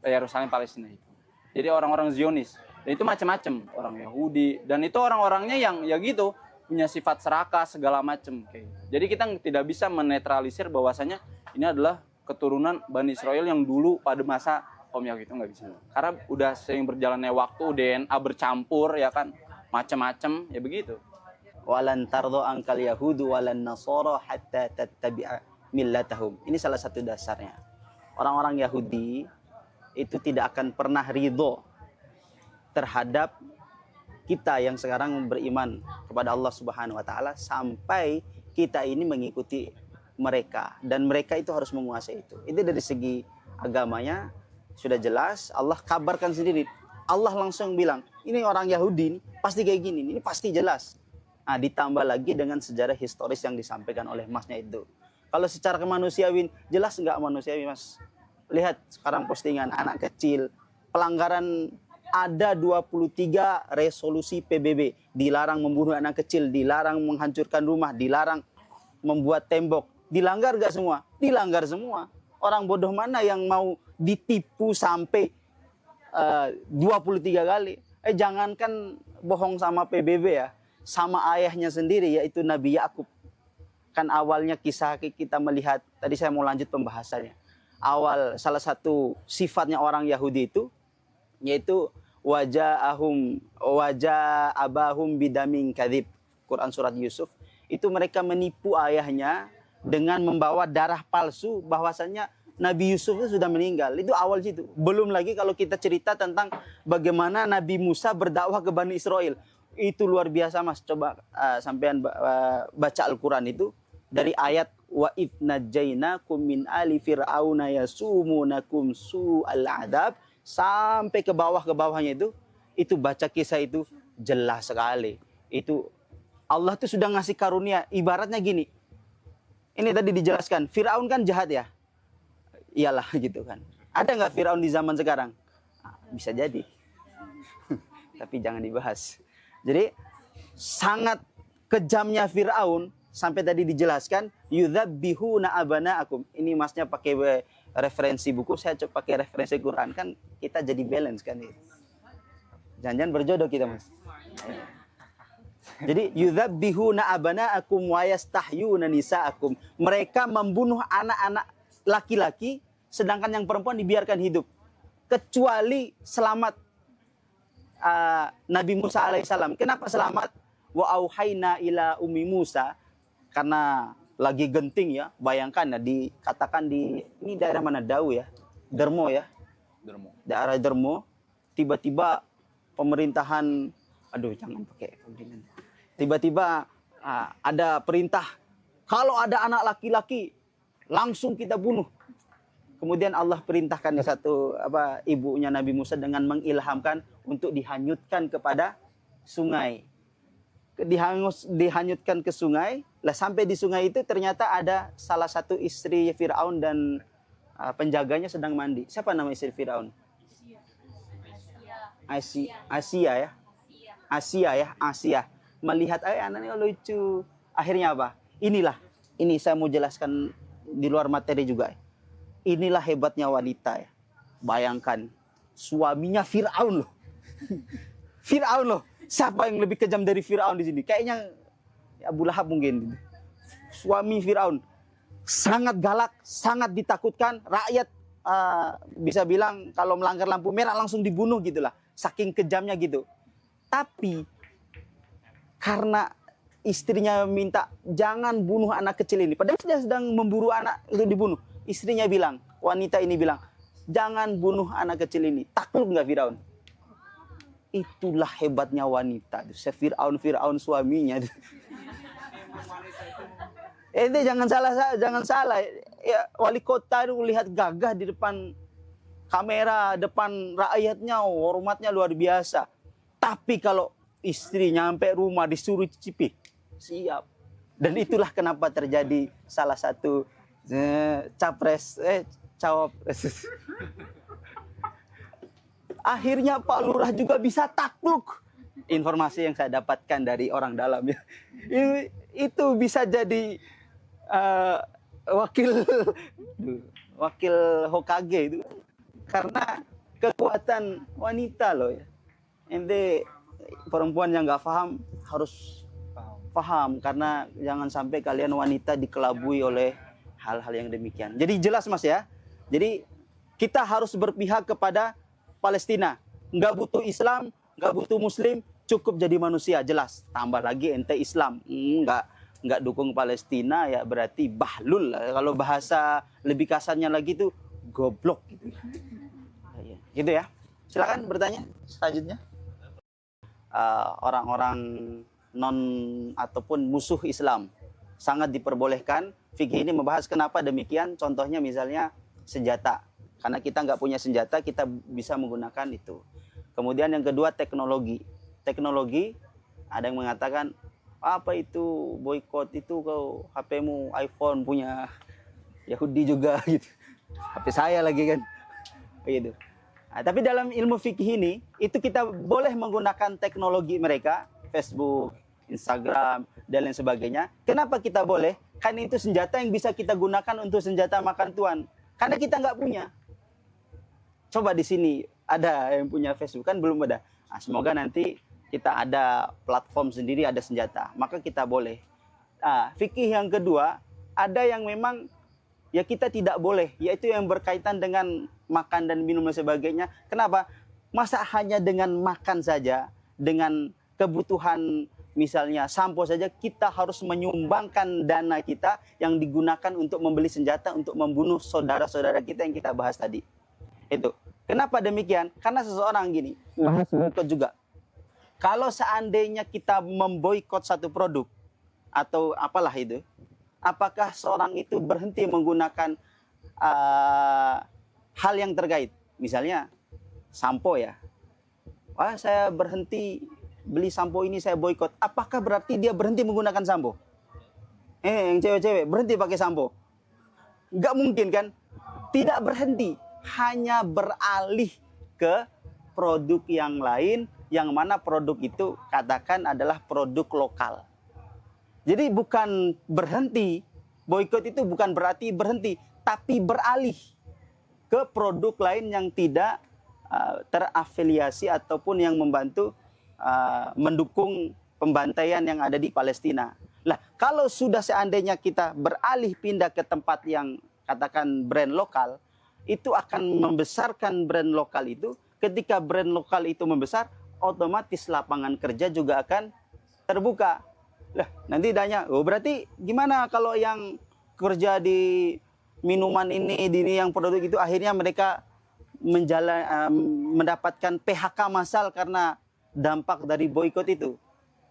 Yerusalem, Palestina itu. Jadi orang-orang Zionis. Dan itu macam-macam, orang Yahudi, dan itu orang-orangnya yang ya gitu punya sifat serakah segala macam. Jadi kita tidak bisa menetralisir bahwasanya ini adalah keturunan Bani Israel yang dulu pada masa kaum Yahudi, itu nggak bisa. Karena udah sering berjalannya waktu, DNA bercampur ya kan, macam-macam ya begitu. Walan tardo angkal yahudu walan nasara hatta tattabi'a millatahum. Ini salah satu dasarnya. Orang-orang Yahudi itu tidak akan pernah ridho terhadap kita yang sekarang beriman kepada Allah Subhanahu wa taala sampai kita ini mengikuti mereka, dan mereka itu harus menguasai itu. Itu dari segi agamanya sudah jelas, Allah kabarkan sendiri. Allah langsung bilang, ini orang Yahudi ini pasti kayak gini, ini pasti jelas. Nah, ditambah lagi dengan sejarah historis yang disampaikan oleh Masnya itu. Kalau secara kemanusiawian, jelas nggak manusiawi, Mas? Lihat sekarang postingan anak kecil, pelanggaran. Ada 23 resolusi PBB. Dilarang membunuh anak kecil, dilarang menghancurkan rumah, dilarang membuat tembok. Dilanggar gak semua? Dilanggar semua. Orang bodoh mana yang mau ditipu sampai 23 kali? Jangankan bohong sama PBB ya, sama ayahnya sendiri yaitu Nabi Yakub. Kan awalnya kisah kita melihat, tadi saya mau lanjut pembahasannya. Awal salah satu sifatnya orang Yahudi itu yaitu wajah abahum bidamin kadhib. Quran surat Yusuf, itu mereka menipu ayahnya dengan membawa darah palsu bahwasanya Nabi Yusuf itu sudah meninggal. Itu awal situ. Belum lagi kalau kita cerita tentang bagaimana Nabi Musa berdakwah ke Bani Israel. Itu luar biasa, Mas. Coba sampean baca Al-Quran itu dari ayat wa id najjainakum min ali fir'auna yasumunakum su'al adab sampai ke bawahnya itu baca kisah itu jelas sekali. Itu Allah tuh sudah ngasih karunia. Ibaratnya gini. Ini tadi dijelaskan. Firaun kan jahat ya. Iyalah gitu kan. Ada nggak Firaun di zaman sekarang? Bisa jadi. Tapi jangan dibahas. Jadi sangat kejamnya Firaun. Sampai tadi dijelaskan. Yudzabbihuna abana'akum. Ini masnya pakai referensi buku. Saya coba pakai referensi Quran. Kan kita jadi balance kan. Jangan-jangan berjodoh kita mas. Jadi yudzabbihuna abana'akum wa yastahyuna nisa'akum. Mereka membunuh anak-anak laki-laki sedangkan yang perempuan dibiarkan hidup. Kecuali selamat Nabi Musa alaihissalam. Kenapa selamat? Wa auhayna ila ummi Musa, karena lagi genting ya. Bayangkan ya, dikatakan di ini daerah mana, Dau ya? Dermo ya. Daerah Dermo. Tiba-tiba pemerintahan, aduh jangan pakai begini. Tiba-tiba ada perintah, kalau ada anak laki-laki langsung kita bunuh. Kemudian Allah perintahkan ibunya Nabi Musa dengan mengilhamkan untuk dihanyutkan kepada sungai. Dihanyutkan ke sungai. Lah sampai di sungai itu ternyata ada salah satu istri Firaun dan penjaganya sedang mandi. Siapa nama istri Firaun? Asia. Melihat anaknya lucu. Akhirnya apa? Ini saya mau jelaskan di luar materi juga. Inilah hebatnya wanita ya. Bayangkan suaminya Firaun loh. Firaun loh. Siapa yang lebih kejam dari Firaun di sini? Kayaknya Abu Lahab mungkin. Suami Firaun sangat galak, sangat ditakutkan. Rakyat bisa bilang kalau melanggar lampu merah langsung dibunuh gitulah. Saking kejamnya gitu. Tapi karena istrinya minta jangan bunuh anak kecil ini. Padahal dia sedang memburu anak itu dibunuh. Istrinya bilang, wanita ini bilang, jangan bunuh anak kecil ini. Takluk nggak Firaun? Itulah hebatnya wanita. Firaun suaminya. Itu jangan salah. Ya, wali kota itu lihat gagah di depan kamera, depan rakyatnya, hormatnya luar biasa. Tapi kalau istri nyampe rumah disuruh cicipi, siap. Dan itulah kenapa terjadi salah satu cawapres. Akhirnya Pak Lurah juga bisa takluk. Informasi yang saya dapatkan dari orang dalam ya. Itu bisa jadi wakil Hokage itu. Karena kekuatan wanita loh ya. Ente perempuan yang nggak paham harus paham. Karena jangan sampai kalian wanita dikelabui oleh hal-hal yang demikian. Jadi jelas mas ya. Jadi kita harus berpihak kepada Palestina. Nggak butuh Islam, nggak butuh Muslim, cukup jadi manusia, jelas. Tambah lagi ente Islam, nggak dukung Palestina ya berarti bahlul. Kalau bahasa lebih kasarnya lagi tuh goblok gitu. Gitu ya. Silakan bertanya selanjutnya. Orang-orang non ataupun musuh Islam sangat diperbolehkan. Fikih ini membahas kenapa demikian. Contohnya misalnya senjata. Karena kita nggak punya senjata, kita bisa menggunakan itu. Kemudian yang kedua teknologi. Teknologi, ada yang mengatakan, apa itu boykot itu kau HP-mu iPhone punya Yahudi juga gitu. HP saya lagi kan. Begitu. Nah, tapi dalam ilmu fikih ini, itu kita boleh menggunakan teknologi mereka, Facebook, Instagram, dan lain sebagainya. Kenapa kita boleh? Kan itu senjata yang bisa kita gunakan untuk senjata makan tuan. Karena kita nggak punya. Coba di sini ada yang punya Facebook, kan belum ada. Nah, semoga nanti kita ada platform sendiri, ada senjata. Maka kita boleh. Nah, fikih yang kedua, ada yang memang ya kita tidak boleh. Yaitu yang berkaitan dengan makan dan minum dan sebagainya. Kenapa? Masa hanya dengan makan saja, dengan kebutuhan misalnya sampo saja, kita harus menyumbangkan dana kita yang digunakan untuk membeli senjata untuk membunuh saudara-saudara kita yang kita bahas tadi. Itu. Kenapa demikian? Karena seseorang gini, boikot juga. Kalau seandainya kita memboikot satu produk atau apalah itu, apakah seorang itu berhenti menggunakan hal yang terkait? Misalnya sampo ya. Wah, saya berhenti beli sampo ini saya boykot. Apakah berarti dia berhenti menggunakan sampo? Yang cewek-cewek berhenti pakai sampo? Nggak mungkin kan? Tidak berhenti, hanya beralih ke produk yang lain, yang mana produk itu katakan adalah produk lokal. Jadi bukan berhenti, boykot itu bukan berarti berhenti, tapi beralih ke produk lain yang tidak terafiliasi ataupun yang membantu mendukung pembantaian yang ada di Palestina. Lah, kalau sudah seandainya kita beralih pindah ke tempat yang katakan brand lokal, itu akan membesarkan brand lokal itu. Ketika brand lokal itu membesar, otomatis lapangan kerja juga akan terbuka. Lah, nanti tanya, oh berarti gimana kalau yang kerja di minuman ini yang produk itu akhirnya mereka mendapatkan PHK massal karena dampak dari boykot itu.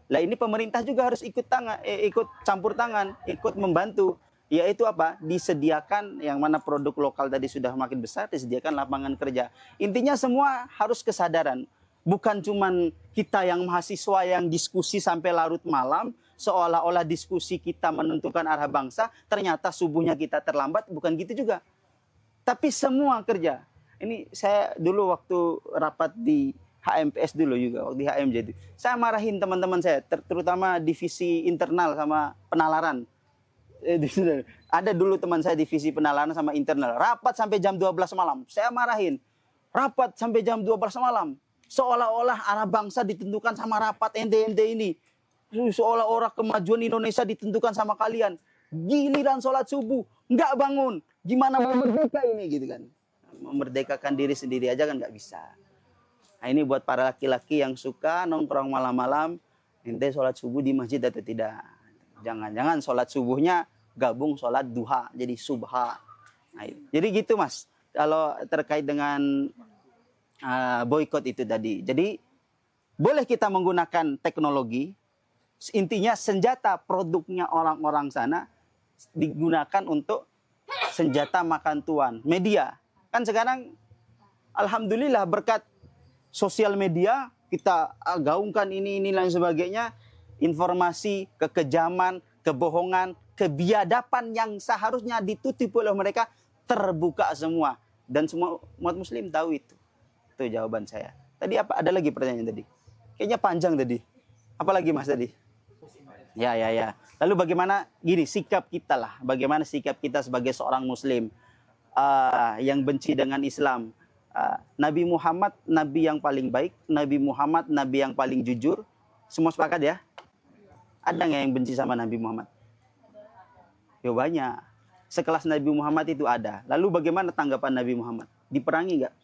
Lah ini pemerintah juga harus ikut campur tangan, ikut membantu. Yaitu apa? Disediakan yang mana produk lokal tadi sudah makin besar, disediakan lapangan kerja. Intinya semua harus kesadaran. Bukan cuman kita yang mahasiswa yang diskusi sampai larut malam, seolah-olah diskusi kita menentukan arah bangsa, ternyata subuhnya kita terlambat, bukan gitu juga. Tapi semua kerja. Ini saya dulu waktu rapat di HMPS dulu juga, waktu di HMJ itu. Saya marahin teman-teman saya, terutama divisi internal sama penalaran. Ada dulu teman saya divisi penalaran sama internal. Rapat sampai jam 12 malam. Saya marahin. Rapat sampai jam 12 malam. Seolah-olah arah bangsa ditentukan sama rapat ente-ente ini. Seolah-olah kemajuan Indonesia ditentukan sama kalian. Giliran sholat subuh, nggak bangun. Gimana mau merdeka ini gitu kan. Memerdekakan diri sendiri aja kan nggak bisa. Nah ini buat para laki-laki yang suka nongkrong malam-malam. Ente sholat subuh di masjid atau tidak. Jangan-jangan sholat subuhnya gabung sholat duha. Jadi subha. Nah, jadi gitu mas. Kalau terkait dengan boykot itu tadi. Jadi boleh kita menggunakan teknologi. Intinya senjata produknya orang-orang sana digunakan untuk senjata makan tuan. Media. Kan sekarang alhamdulillah berkat sosial media kita gaungkan ini lain sebagainya. Informasi, kekejaman, kebohongan, kebiadaban yang seharusnya ditutup oleh mereka terbuka semua. Dan semua umat muslim tahu itu. Itu jawaban saya. Tadi apa? Ada lagi pertanyaan tadi? Kayaknya panjang tadi. Apa lagi mas tadi? Ya. Lalu bagaimana gini sikap kita lah? Bagaimana sikap kita sebagai seorang muslim yang benci dengan Islam? Nabi Muhammad nabi yang paling baik, Nabi Muhammad nabi yang paling jujur. Semua sepakat ya? Ada nggak yang benci sama Nabi Muhammad? Ya banyak. Sekelas Nabi Muhammad itu ada. Lalu bagaimana tanggapan Nabi Muhammad? Diperangi nggak?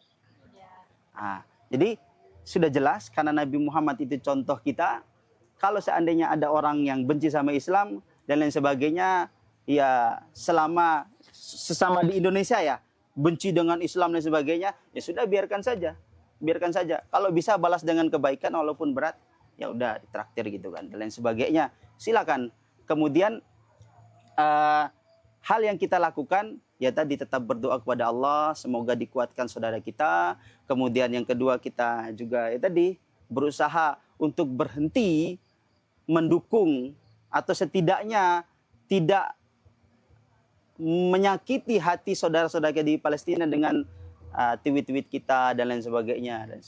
Jadi sudah jelas karena Nabi Muhammad itu contoh kita. Kalau seandainya ada orang yang benci sama Islam dan lain sebagainya, ya selama sesama di Indonesia ya benci dengan Islam dan sebagainya, ya sudah biarkan saja. Biarkan saja. Kalau bisa balas dengan kebaikan walaupun berat, ya udah ditraktir gitu kan dan lain sebagainya. Silakan. Kemudian hal yang kita lakukan ya tadi tetap berdoa kepada Allah, semoga dikuatkan saudara kita. Kemudian yang kedua kita juga ya tadi berusaha untuk berhenti mendukung atau setidaknya tidak menyakiti hati saudara-saudara kita di Palestina dengan tweet-tweet kita dan lain sebagainya. Dan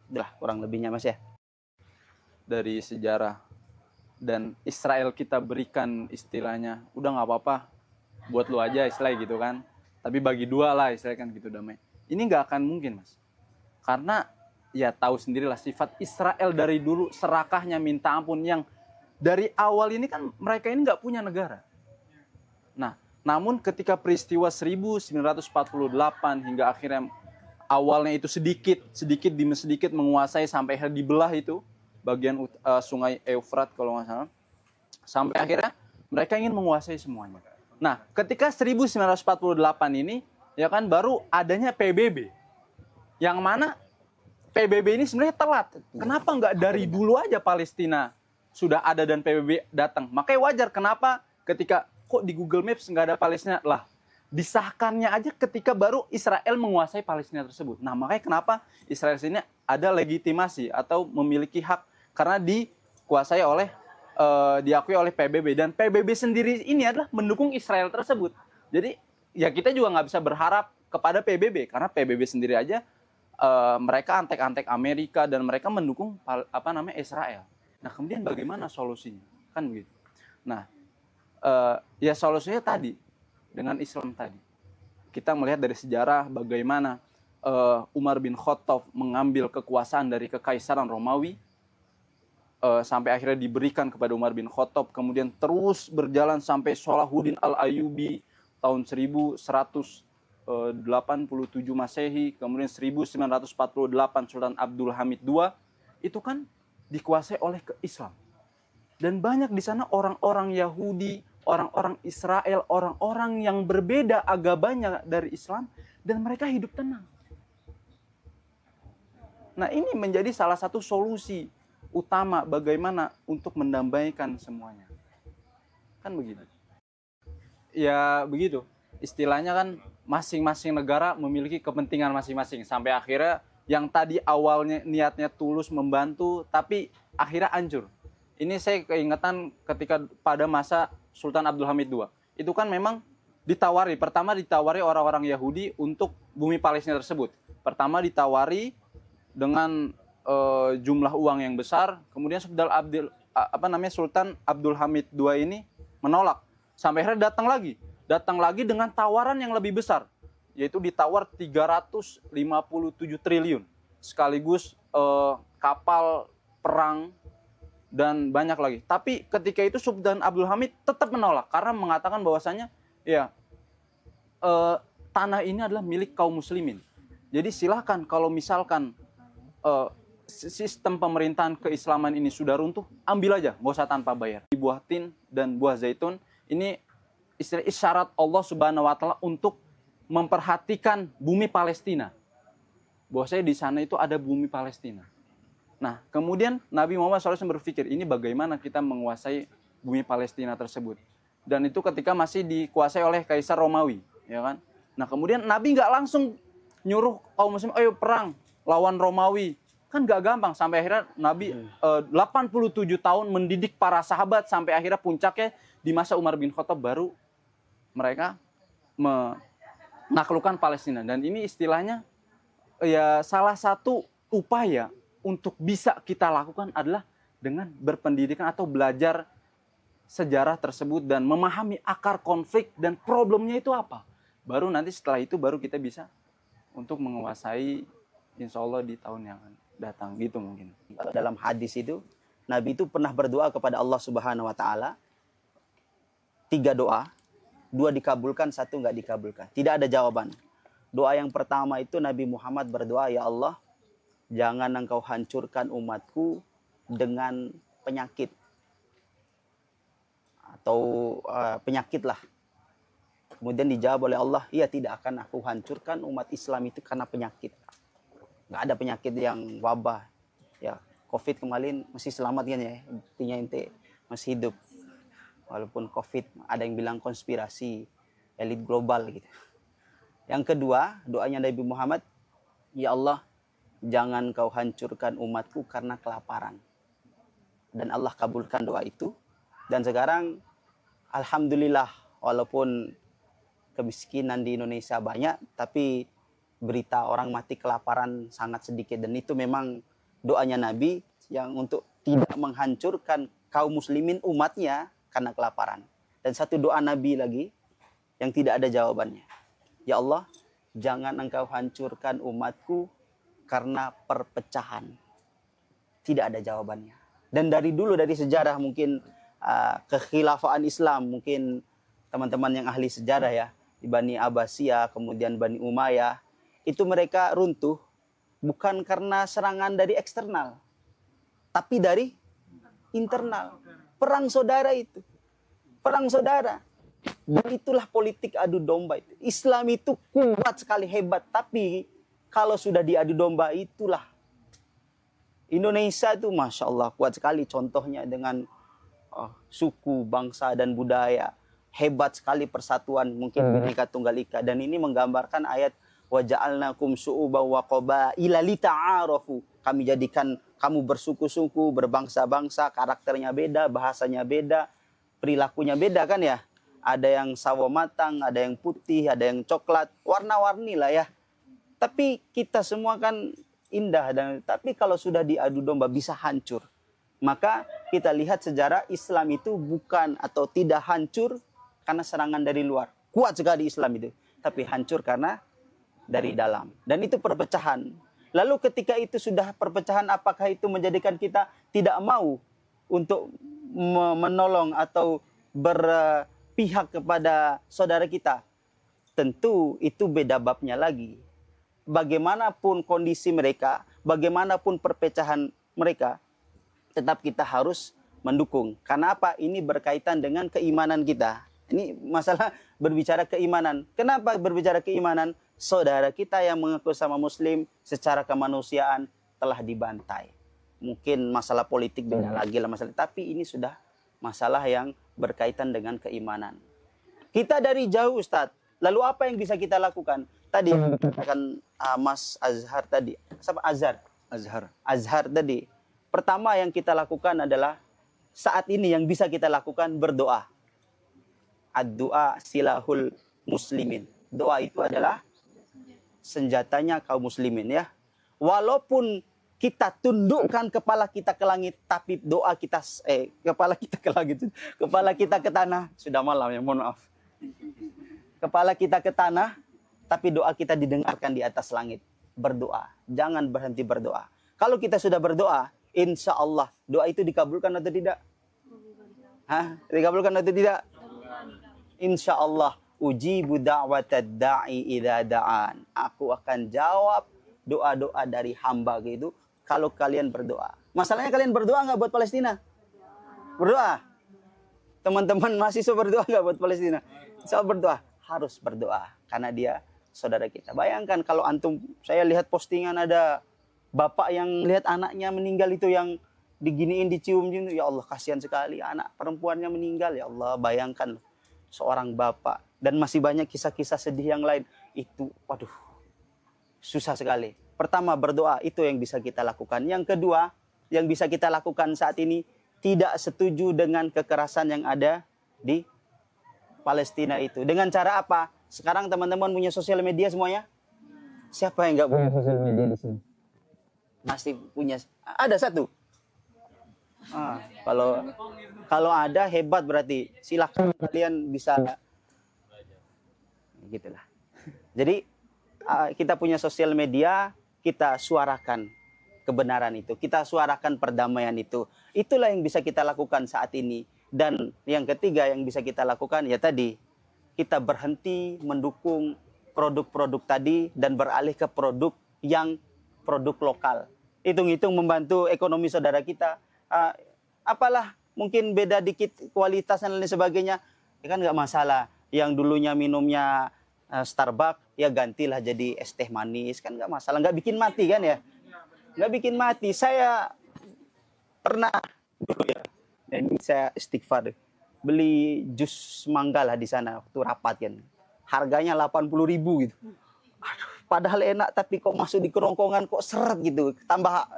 itulah kurang lebihnya mas ya. Dari sejarah dan Israel kita berikan istilahnya udah nggak apa-apa buat lu aja istilah gitu kan, tapi bagi dua lah istilah kan gitu damai. Ini nggak akan mungkin mas, karena ya tahu sendirilah sifat Israel dari dulu serakahnya minta ampun, yang dari awal ini kan mereka ini nggak punya negara. Nah namun ketika peristiwa 1948 hingga akhirnya awalnya itu sedikit demi sedikit menguasai sampai dibelah itu bagian sungai Eufrat kalau nggak salah, sampai akhirnya mereka ingin menguasai semuanya. Nah, ketika 1948 ini ya kan baru adanya PBB, yang mana PBB ini sebenarnya telat. Kenapa nggak dari dulu aja Palestina sudah ada dan PBB datang? Makanya wajar kenapa ketika kok di Google Maps nggak ada Palestina lah. Disahkannya aja ketika baru Israel menguasai Palestina tersebut. Nah, makanya kenapa Israel sini ada legitimasi atau memiliki hak karena dikuasai oleh diakui oleh PBB, dan PBB sendiri ini adalah mendukung Israel tersebut. Jadi ya kita juga nggak bisa berharap kepada PBB, karena PBB sendiri aja mereka antek-antek Amerika dan mereka mendukung Israel. Nah kemudian bagaimana solusinya, kan begitu. Nah ya solusinya tadi dengan Islam tadi. Kita melihat dari sejarah bagaimana Umar bin Khattab mengambil kekuasaan dari kekaisaran Romawi, sampai akhirnya diberikan kepada Umar bin Khattab, kemudian terus berjalan sampai Salahuddin Al-Ayyubi tahun 1187 Masehi, kemudian 1948 Sultan Abdul Hamid II, itu kan dikuasai oleh Islam. Dan banyak di sana orang-orang Yahudi, orang-orang Israel, orang-orang yang berbeda agamanya dari Islam, dan mereka hidup tenang. Nah ini menjadi salah satu solusi utama bagaimana untuk mendamaikan semuanya. Kan begitu. Ya begitu. Istilahnya kan masing-masing negara memiliki kepentingan masing-masing. Sampai akhirnya yang tadi awalnya niatnya tulus membantu, tapi akhirnya hancur. Ini saya keingetan ketika pada masa Sultan Abdul Hamid II. Itu kan memang pertama ditawari orang-orang Yahudi untuk bumi Palestina tersebut. Pertama ditawari dengan jumlah uang yang besar, kemudian Sultan Abdul Hamid II ini menolak. Sampai akhirnya datang lagi dengan tawaran yang lebih besar, yaitu ditawar 357 triliun, sekaligus kapal perang dan banyak lagi. Tapi ketika itu Sultan Abdul Hamid tetap menolak karena mengatakan bahwasanya ya tanah ini adalah milik kaum muslimin. Jadi silahkan kalau misalkan sistem pemerintahan keislaman ini sudah runtuh, ambil aja, nggak usah tanpa bayar. Buah tin dan buah zaitun ini isyarat Allah Subhanahu Wa Taala untuk memperhatikan bumi Palestina. Bahwasanya di sana itu ada bumi Palestina. Nah, kemudian Nabi Muhammad SAW berpikir, ini bagaimana kita menguasai bumi Palestina tersebut. Dan itu ketika masih dikuasai oleh Kaisar Romawi, ya kan? Nah, kemudian Nabi nggak langsung nyuruh kaum muslim, ayo perang lawan Romawi. Kan gak gampang, sampai akhirnya Nabi 87 tahun mendidik para sahabat, sampai akhirnya puncaknya di masa Umar bin Khattab baru mereka menaklukkan Palestina. Dan ini istilahnya ya salah satu upaya untuk bisa kita lakukan adalah dengan berpendidikan atau belajar sejarah tersebut dan memahami akar konflik dan problemnya itu apa. Baru nanti setelah itu baru kita bisa untuk menguasai insya Allah di tahun yang akan datang, gitu mungkin. Dalam hadis itu, Nabi itu pernah berdoa kepada Allah Subhanahu Wa Taala 3 doa, 2 dikabulkan, 1 nggak dikabulkan. Tidak ada jawaban. Doa yang pertama itu Nabi Muhammad berdoa, ya Allah, jangan engkau hancurkan umatku dengan penyakit atau penyakit lah. Kemudian dijawab oleh Allah, iya tidak akan aku hancurkan umat Islam itu karena penyakit. Nggak ada penyakit yang wabah. Ya, COVID kemarin masih selamat kan ya. Buktinya ente masih hidup. Walaupun COVID ada yang bilang konspirasi elit global gitu. Yang kedua, doanya Nabi Muhammad, ya Allah, jangan kau hancurkan umatku karena kelaparan. Dan Allah kabulkan doa itu. Dan sekarang alhamdulillah, walaupun kemiskinan di Indonesia banyak, tapi berita orang mati kelaparan sangat sedikit. Dan itu memang doanya Nabi yang untuk tidak menghancurkan kaum muslimin umatnya karena kelaparan. Dan satu doa Nabi lagi yang tidak ada jawabannya. Ya Allah, jangan engkau hancurkan umatku karena perpecahan. Tidak ada jawabannya. Dan dari dulu, dari sejarah mungkin kekhilafaan Islam, mungkin teman-teman yang ahli sejarah ya, di Bani Abbasiyah, kemudian Bani Umayyah, itu mereka runtuh bukan karena serangan dari eksternal, tapi dari internal. Perang saudara itu. Perang saudara. Dan itulah politik adu domba itu. Islam itu kuat sekali, hebat. Tapi kalau sudah diadu domba itulah. Indonesia itu Masya Allah kuat sekali. Contohnya dengan suku, bangsa, dan budaya. Hebat sekali persatuan. Mungkin Bhinneka Tunggal Ika. Dan ini menggambarkan ayat wa ja'alnakum syu'uban wa qabaila lita'arafu. Kami jadikan kamu bersuku-suku, berbangsa-bangsa, karakternya beda, bahasanya beda, perilakunya beda kan ya. Ada yang sawo matang, ada yang putih, ada yang coklat, warna-warni lah ya. Tapi kita semua kan indah, dan tapi kalau sudah diadu domba bisa hancur. Maka kita lihat sejarah Islam itu bukan atau tidak hancur karena serangan dari luar. Kuat sekali Islam itu, tapi hancur karena dari dalam. Dan itu perpecahan. Lalu ketika itu sudah perpecahan, apakah itu menjadikan kita tidak mau untuk menolong atau berpihak kepada saudara kita? Tentu itu beda babnya lagi. Bagaimanapun kondisi mereka, bagaimanapun perpecahan mereka, tetap kita harus mendukung. Karena apa? Ini berkaitan dengan keimanan kita. Ini masalah berbicara keimanan. Kenapa berbicara keimanan? Saudara kita yang mengaku sama Muslim secara kemanusiaan telah dibantai. Mungkin masalah politik beda lagi lah masalah. Tapi ini sudah masalah yang berkaitan dengan keimanan. Kita dari jauh Ustadz. Lalu apa yang bisa kita lakukan? Tadi yang dikatakan Mas Azhar tadi. Siapa Azhar? Azhar tadi. Pertama yang kita lakukan adalah saat ini yang bisa kita lakukan berdoa. Ad-du'a silahul muslimin. Doa itu adalah senjatanya kaum muslimin ya. Walaupun kita tundukkan kepala kita ke langit, tapi doa kita kepala kita ke langit, kepala kita ke tanah. Sudah malam ya, mohon maaf. Kepala kita ke tanah, tapi doa kita didengarkan di atas langit. Berdoa, jangan berhenti berdoa. Kalau kita sudah berdoa, insya Allah doa itu dikabulkan atau tidak? Hah? Dikabulkan atau tidak? Insya Allah. Ujibu da'watad da'i idza da'an. Aku akan jawab doa-doa dari hamba gitu kalau kalian berdoa. Masalahnya kalian berdoa nggak buat Palestina? Berdoa. Teman-teman mahasiswa berdoa nggak buat Palestina? Saya berdoa. Harus berdoa karena dia saudara kita. Bayangkan kalau antum, saya lihat postingan ada bapak yang lihat anaknya meninggal itu yang diginiin, dicium gitu. Ya Allah, kasihan sekali anak perempuannya meninggal. Ya Allah, bayangkan seorang bapak. Dan masih banyak kisah-kisah sedih yang lain. Itu, waduh, susah sekali. Pertama, berdoa. Itu yang bisa kita lakukan. Yang kedua, yang bisa kita lakukan saat ini, tidak setuju dengan kekerasan yang ada di Palestina itu. Dengan cara apa? Sekarang teman-teman punya sosial media semuanya? Siapa yang nggak punya sosial media di sini? Masih punya. Ada satu. Kalau ada, hebat berarti. Silakan kalian bisa. Gitulah. Jadi kita punya sosial media, kita suarakan kebenaran itu, kita suarakan perdamaian itu. Itulah yang bisa kita lakukan saat ini. Dan yang ketiga yang bisa kita lakukan ya tadi, kita berhenti mendukung produk-produk tadi dan beralih ke produk lokal. Hitung-hitung membantu ekonomi saudara kita. Apalah mungkin beda dikit kualitas dan lain sebagainya, ya kan nggak masalah. Yang dulunya minumnya Starbucks, ya gantilah jadi es teh manis, kan nggak masalah, nggak bikin mati kan ya, nggak bikin mati. Saya pernah dulu ya, ini saya istighfar, beli jus mangga lah di sana waktu rapat kan, harganya 80.000 gitu. Aduh, padahal enak, tapi kok masuk di kerongkongan kok seret gitu, tambah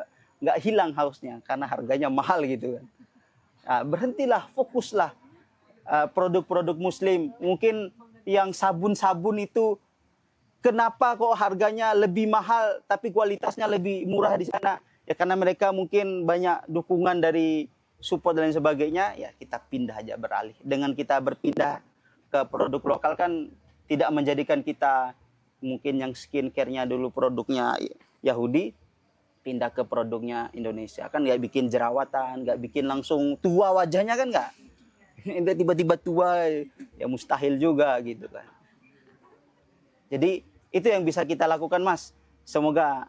nggak hilang hausnya karena harganya mahal gitu kan. Nah, berhentilah, fokuslah produk-produk Muslim. Mungkin yang sabun-sabun itu kenapa kok harganya lebih mahal tapi kualitasnya lebih murah di sana? Ya karena mereka mungkin banyak dukungan dari support dan lain sebagainya. Ya kita pindah aja, beralih. Dengan kita berpindah ke produk lokal kan tidak menjadikan kita mungkin yang skincare-nya dulu produknya Yahudi pindah ke produknya Indonesia. Kan nggak bikin jerawatan, nggak bikin langsung tua wajahnya kan nggak. Tiba-tiba tua, ya mustahil juga gitu kan. Jadi itu yang bisa kita lakukan Mas. Semoga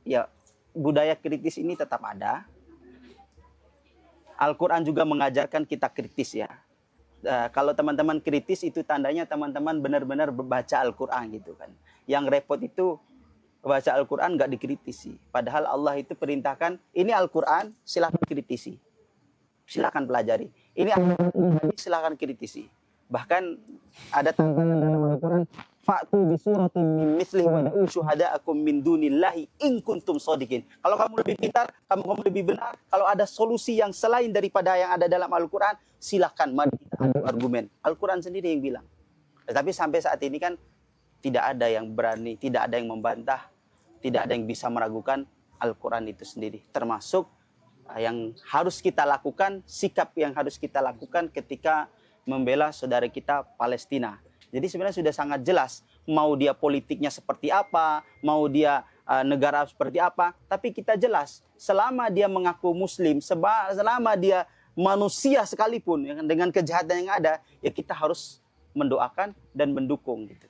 ya budaya kritis ini tetap ada. Al-Quran juga mengajarkan kita kritis ya. Kalau teman-teman kritis itu tandanya teman-teman benar-benar baca Al-Quran gitu kan. Yang repot itu baca Al-Quran nggak dikritisi. Padahal Allah itu perintahkan, ini Al-Quran silahkan kritisi. Silakan pelajari. Ini silakan kritisi. Bahkan ada tanda dalam Al-Quran, Fa'tu bi suratin min mithlihi wa da'u syuhada'akum min dunillahi in kuntum shodiqin. Kalau kamu lebih pintar, kamu lebih benar, kalau ada solusi yang selain daripada yang ada dalam Al-Quran, silakan mari kita adu argumen. Al-Quran sendiri yang bilang. Tetapi sampai saat ini kan tidak ada yang berani, tidak ada yang membantah, tidak ada yang bisa meragukan Al-Quran itu sendiri. Termasuk yang harus kita lakukan, sikap yang harus kita lakukan ketika membela saudara kita Palestina. Jadi sebenarnya sudah sangat jelas, mau dia politiknya seperti apa, mau dia negara seperti apa, tapi kita jelas, selama dia mengaku muslim, selama dia manusia sekalipun, dengan kejahatan yang ada, ya kita harus mendoakan dan mendukung gitu.